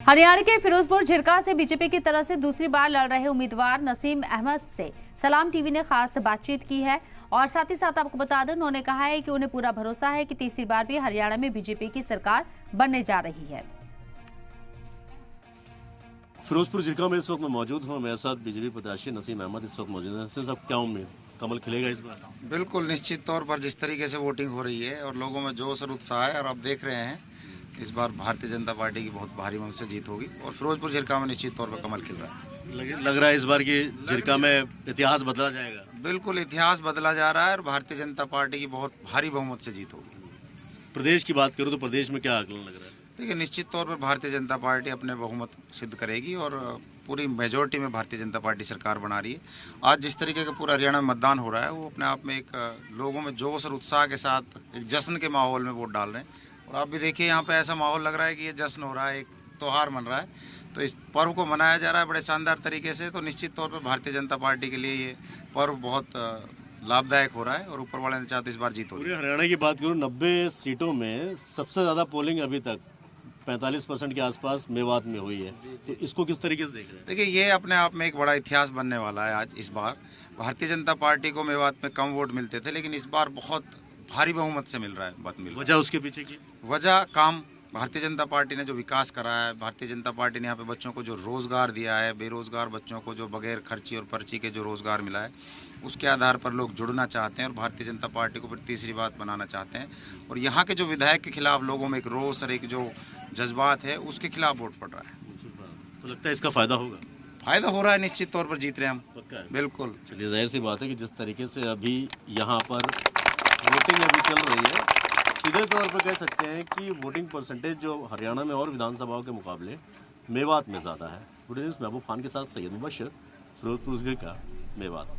हरियाणा के फिरोजपुर झिरका से बीजेपी की तरफ से दूसरी बार लड़ रहे उम्मीदवार नसीम अहमद से सलाम टीवी ने खास बातचीत की है और साथ ही साथ आपको बता दें, उन्होंने कहा है कि उन्हें पूरा भरोसा है कि तीसरी बार भी हरियाणा में बीजेपी की सरकार बनने जा रही है। फिरोजपुर झिरका में इस वक्त मैं मौजूद हूँ। मेरे साथ बीजेपी प्रत्याशी नसीम अहमद इस वक्त मौजूद हैं। साहब, क्या उम्मीद, कमल खिलेगा इस बार? बिल्कुल निश्चित तौर पर जिस तरीके से वोटिंग हो रही है और लोगों में जोश और उत्साह है, और आप देख रहे हैं इस बार भारतीय जनता पार्टी की बहुत भारी मत से जीत होगी और फिरोजपुर झिरका में निश्चित तौर पर कमल खिल रहा है। लग रहा है इस बार की झिरका में इतिहास बदला जाएगा। बिल्कुल इतिहास बदला जा रहा है और भारतीय जनता पार्टी की बहुत भारी बहुमत से जीत होगी। प्रदेश की बात करूँ तो प्रदेश में क्या आकलन लग रहा है? देखिए, निश्चित तौर पर भारतीय जनता पार्टी अपने बहुमत सिद्ध करेगी और पूरी मेजोरिटी में भारतीय जनता पार्टी सरकार बना रही है। आज जिस तरीके का पूरा हरियाणा में मतदान हो रहा है, वो अपने आप में एक लोगों में जोश और उत्साह के साथ एक जश्न के माहौल में वोट डाल रहे हैं। और आप भी देखिए, यहाँ पे ऐसा माहौल लग रहा है कि ये जश्न हो रहा है, एक त्यौहार मन रहा है। तो इस पर्व को मनाया जा रहा है बड़े शानदार तरीके से। तो निश्चित तौर पर भारतीय जनता पार्टी के लिए ये पर्व बहुत लाभदायक हो रहा है और ऊपर वाले ने चाहते इस बार जीत हो। पूरे हरियाणा की बात करूँ, 90 सीटों में सबसे ज़्यादा पोलिंग अभी तक 45% के आसपास मेवात में हुई है। तो इसको किस तरीके से देख रहे हैं? देखिए, ये अपने आप में एक बड़ा इतिहास बनने वाला है। आज इस बार भारतीय जनता पार्टी को मेवात में कम वोट मिलते थे, लेकिन इस बार बहुत भारी बहुमत से मिल रहा है मत मिल रहा है। वजह उसके पीछे की? वजह काम भारतीय जनता पार्टी ने जो विकास करा है, भारतीय जनता पार्टी ने यहाँ पे बच्चों को जो रोजगार दिया है, बेरोजगार बच्चों को जो बगैर खर्ची और पर्ची के जो रोजगार मिला है, उसके आधार पर लोग जुड़ना चाहते हैं और भारतीय जनता पार्टी को फिर तीसरी बात बनाना चाहते हैं। और यहाँ के जो विधायक के खिलाफ लोगों में एक रोष और एक जो जज्बात है, उसके खिलाफ वोट पड़ रहा है। तो लगता है इसका फायदा होगा? फायदा हो रहा है, निश्चित तौर पर जीत रहे हैं हम। पक्का है? बिल्कुल। चलिए, जाहिर सी बात है कि जिस तरीके से अभी यहाँ पर वोटिंग अभी चल रही है, सीधे तौर पर कह सकते हैं कि वोटिंग परसेंटेज जो हरियाणा में और विधानसभाओं के मुकाबले मेवात में ज़्यादा है। महबूब खान के साथ सैयद मुबशर, फिरोजपुर झिरका, मेवात।